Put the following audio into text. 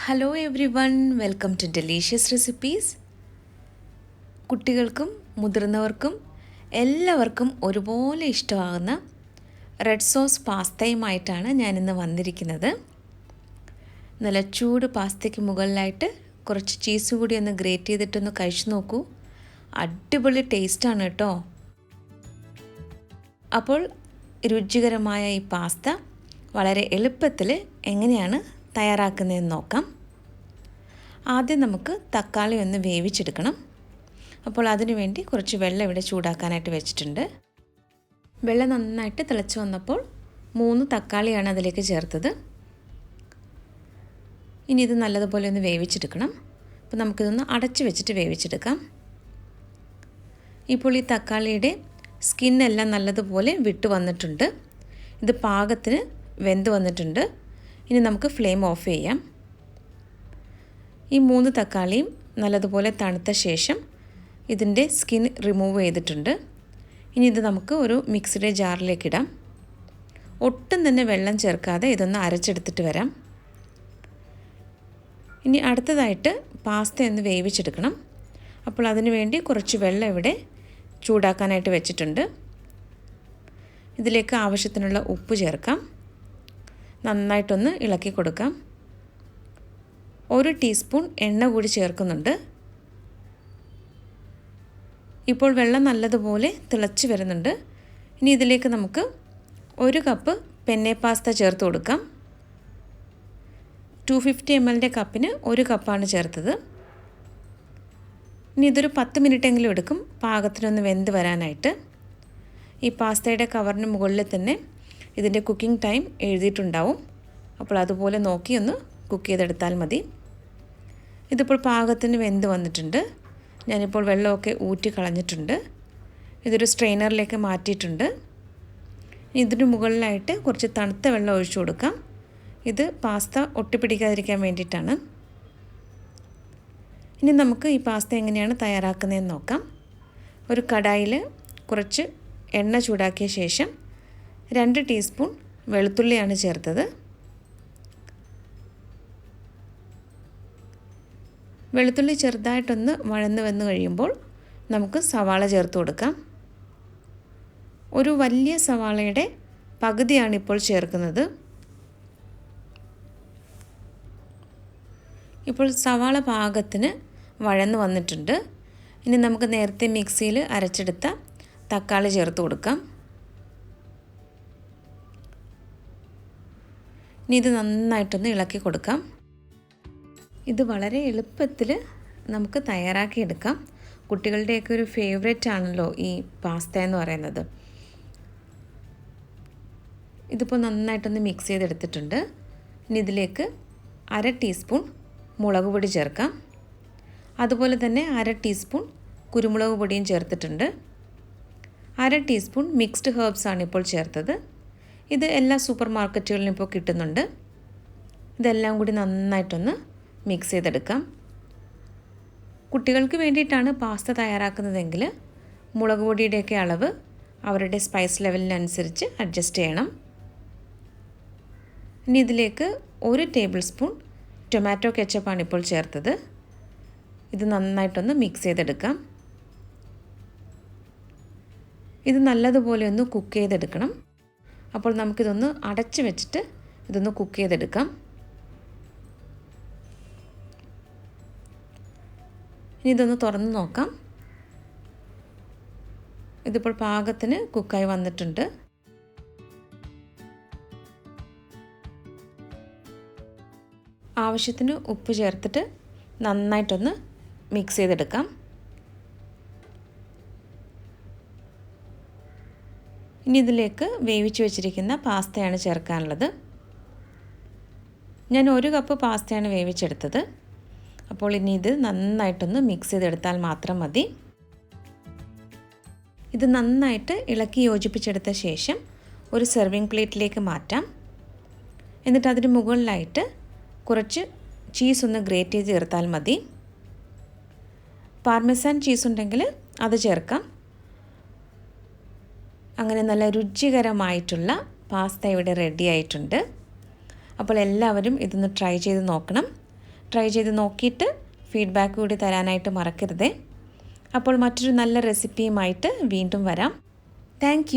Hello everyone, welcome to delicious recipes. കുട്ടികൾക്കും മുതിർന്നവർക്കും എല്ലാവർക്കും ഒരുപോലെ ഇഷ്ടമാകുന്ന റെഡ് സോസ് പാസ്തയുമായിട്ടാണ് ഞാനിന്ന് വന്നിരിക്കുന്നത്. നല്ല ചൂട് പാസ്തയ്ക്ക് മുകളിലായിട്ട് കുറച്ച് ചീസ് കൂടി ഒന്ന് ഗ്രേറ്റ് ചെയ്തിട്ടൊന്ന് കഴിച്ചു നോക്കൂ. അടിപൊളി ടേസ്റ്റാണ് കേട്ടോ. അപ്പോൾ രുചികരമായ ഈ പാസ്ത വളരെ എളുപ്പത്തിൽ എങ്ങനെയാണ് തയ്യാറാക്കുന്നതെന്ന് നോക്കാം. ആദ്യം നമുക്ക് തക്കാളി ഒന്ന് വേവിച്ചെടുക്കണം. അപ്പോൾ അതിനു വേണ്ടി കുറച്ച് വെള്ളം ഇവിടെ ചൂടാക്കാനായിട്ട് വെച്ചിട്ടുണ്ട്. വെള്ളം നന്നായിട്ട് തിളച്ച് വന്നപ്പോൾ 3 തക്കാളിയാണ് അതിലേക്ക് ചേർത്തത്. ഇനി ഇത് നല്ലതുപോലെ ഒന്ന് വേവിച്ചെടുക്കണം. അപ്പോൾ നമുക്കിതൊന്ന് അടച്ചു വെച്ചിട്ട് വേവിച്ചെടുക്കാം. ഇപ്പോൾ ഈ തക്കാളിയുടെ സ്കിന്നെല്ലാം നല്ലതുപോലെ വിട്ട് വന്നിട്ടുണ്ട്. ഇത് പാകത്തിന് വെന്ത് വന്നിട്ടുണ്ട്. ഇനി നമുക്ക് ഫ്ലെയിം ഓഫ് ചെയ്യാം. ഈ 3 തക്കാളിയും നല്ലതുപോലെ തണുത്ത ശേഷം ഇതിൻ്റെ സ്കിൻ റിമൂവ് ചെയ്തിട്ടുണ്ട്. ഇനി ഇത് നമുക്ക് ഒരു മിക്സിയുടെ ജാറിലേക്ക് ഇടാം. ഒട്ടും തന്നെ വെള്ളം ചേർക്കാതെ ഇതൊന്ന് അരച്ചെടുത്തിട്ട് വരാം. ഇനി അടുത്തതായിട്ട് പാസ്ത ഒന്ന് വേവിച്ചെടുക്കണം. അപ്പോൾ അതിനു വേണ്ടി കുറച്ച് വെള്ളം ഇവിടെ ചൂടാക്കാനായിട്ട് വെച്ചിട്ടുണ്ട്. ഇതിലേക്ക് ആവശ്യത്തിനുള്ള ഉപ്പ് ചേർക്കാം. നന്നായിട്ടൊന്ന് ഇളക്കി കൊടുക്കാം. 1 ടീസ്പൂൺ എണ്ണ കൂടി ചേർക്കുന്നുണ്ട്. ഇപ്പോൾ വെള്ളം നല്ലതുപോലെ തിളച്ച് വരുന്നുണ്ട്. ഇനി ഇതിലേക്ക് നമുക്ക് 1 കപ്പ് പെന്നെ പാസ്ത ചേർത്ത് കൊടുക്കാം. 250 ml കപ്പിന് 1 കപ്പാണ് ചേർത്തത്. ഇനി ഇതൊരു 10 മിനിറ്റെങ്കിലും എടുക്കും പാകത്തിനൊന്ന് വെന്ത് വരാനായിട്ട്. ഈ പാസ്തയുടെ കവറിന് മുകളിൽ തന്നെ ഇതിൻ്റെ കുക്കിംഗ് ടൈം എഴുതിയിട്ടുണ്ടാവും. അപ്പോൾ അതുപോലെ നോക്കി ഒന്ന് കുക്ക് ചെയ്തെടുത്താൽ മതി. ഇതിപ്പോൾ പാകത്തിന് വെന്ത് വന്നിട്ടുണ്ട്. ഞാനിപ്പോൾ വെള്ളമൊക്കെ ഊറ്റി കളഞ്ഞിട്ടുണ്ട്. ഇതൊരു സ്ട്രെയിനറിലേക്ക് മാറ്റിയിട്ടുണ്ട്. ഇതിന് മുകളിലായിട്ട് കുറച്ച് തണുത്ത വെള്ളം ഒഴിച്ചു കൊടുക്കാം. ഇത് പാസ്ത ഒട്ടിപ്പിടിക്കാതിരിക്കാൻ വേണ്ടിയിട്ടാണ്. ഇനി നമുക്ക് ഈ പാസ്ത എങ്ങനെയാണ് തയ്യാറാക്കുന്നതെന്ന് നോക്കാം. ഒരു കടായിൽ കുറച്ച് എണ്ണ ചൂടാക്കിയ ശേഷം 2 ടീസ്പൂൺ വെളുത്തുള്ളിയാണ് ചേർത്തത്. വെളുത്തുള്ളി ചെറുതായിട്ടൊന്ന് വഴന്ന് വന്ന് കഴിയുമ്പോൾ നമുക്ക് സവാള ചേർത്ത് കൊടുക്കാം. ഒരു വലിയ സവാളയുടെ പകുതിയാണ് ഇപ്പോൾ ചേർക്കുന്നത്. ഇപ്പോൾ സവാള പാകത്തിന് വഴന്ന് വന്നിട്ടുണ്ട്. ഇനി നമുക്ക് നേരത്തെ മിക്സിയിൽ അരച്ചെടുത്ത തക്കാളി ചേർത്ത് കൊടുക്കാം. ഇനി ഇത് നന്നായിട്ടൊന്ന് ഇളക്കി കൊടുക്കാം. ഇത് വളരെ എളുപ്പത്തിൽ നമുക്ക് തയ്യാറാക്കിയെടുക്കാം. കുട്ടികളുടെയൊക്കെ ഒരു ഫേവറേറ്റ് ആണല്ലോ ഈ പാസ്ത എന്ന് പറയുന്നത്. ഇതിപ്പോൾ നന്നായിട്ടൊന്ന് മിക്സ് ചെയ്തെടുത്തിട്ടുണ്ട്. ഇനി ഇതിലേക്ക് 1/2 ടീസ്പൂൺ മുളക് പൊടി ചേർക്കാം. അതുപോലെ തന്നെ 1/2 ടീസ്പൂൺ കുരുമുളക് പൊടിയും ചേർത്തിട്ടുണ്ട്. 1/2 ടീസ്പൂൺ മിക്സ്ഡ് ഹെർബ്സാണ് ഇപ്പോൾ ചേർത്തത്. ഇത് എല്ലാ സൂപ്പർ മാർക്കറ്റുകളിലും ഇപ്പോൾ കിട്ടുന്നുണ്ട്. ഇതെല്ലാം കൂടി നന്നായിട്ടൊന്ന് മിക്സ് ചെയ്തെടുക്കാം. കുട്ടികൾക്ക് വേണ്ടിയിട്ടാണ് പാസ്ത തയ്യാറാക്കുന്നതെങ്കിൽ മുളക് പൊടിയുടെയൊക്കെ അളവ് അവരുടെ സ്പൈസ് ലെവലിനനുസരിച്ച് അഡ്ജസ്റ്റ് ചെയ്യണം. ഇനി ഇതിലേക്ക് 1 ടേബിൾ സ്പൂൺ ടൊമാറ്റോ കെച്ചപ്പാണ് ഇപ്പോൾ ചേർത്തത്. ഇത് നന്നായിട്ടൊന്ന് മിക്സ് ചെയ്തെടുക്കാം. ഇത് നല്ലതുപോലെ ഒന്ന് കുക്ക് ചെയ്തെടുക്കണം. അപ്പോൾ നമുക്കിതൊന്ന് അടച്ച് വെച്ചിട്ട് ഇതൊന്ന് കുക്ക് ചെയ്തെടുക്കാം. ഇനി ഇതൊന്ന് തുറന്ന് നോക്കാം. ഇതിപ്പോൾ പാകത്തിന് കുക്കായി വന്നിട്ടുണ്ട്. ആവശ്യത്തിന് ഉപ്പ് ചേർത്തിട്ട് നന്നായിട്ടൊന്ന് മിക്സ് ചെയ്തെടുക്കാം. ഇനി ഇതിലേക്ക് വേവിച്ച് വെച്ചിരിക്കുന്ന പാസ്തയാണ് ചേർക്കാനുള്ളത്. ഞാൻ 1 കപ്പ് പാസ്തയാണ് വേവിച്ചെടുത്തത്. അപ്പോൾ ഇനി ഇത് നന്നായിട്ടൊന്ന് മിക്സ് ചെയ്തെടുത്താൽ മാത്രം മതി. ഇത് നന്നായിട്ട് ഇളക്കി യോജിപ്പിച്ചെടുത്ത ശേഷം ഒരു സെർവിങ് പ്ലേറ്റിലേക്ക് മാറ്റാം. എന്നിട്ട് അതിന് മുകളിലായിട്ട് കുറച്ച് ചീസ് ഒന്ന് ഗ്രേറ്റ് ചെയ്ത് ചേർത്താൽ മതി. പാർമെസാൻ ചീസ് ഉണ്ടെങ്കിൽ അത് ചേർക്കാം. അങ്ങനെ നല്ല രുചികരമായിട്ടുള്ള പാസ്ത ഇവിടെ റെഡി ആയിട്ടുണ്ട്. അപ്പോൾ എല്ലാവരും ഇതൊന്ന് ട്രൈ ചെയ്ത് നോക്കണം. ട്രൈ ചെയ്ത് നോക്കിയിട്ട് ഫീഡ്ബാക്ക് കൂടി തരാനായിട്ട് മറക്കരുതേ. അപ്പോൾ മറ്റൊരു നല്ല റെസിപ്പിയുമായിട്ട് വീണ്ടും വരാം. താങ്ക്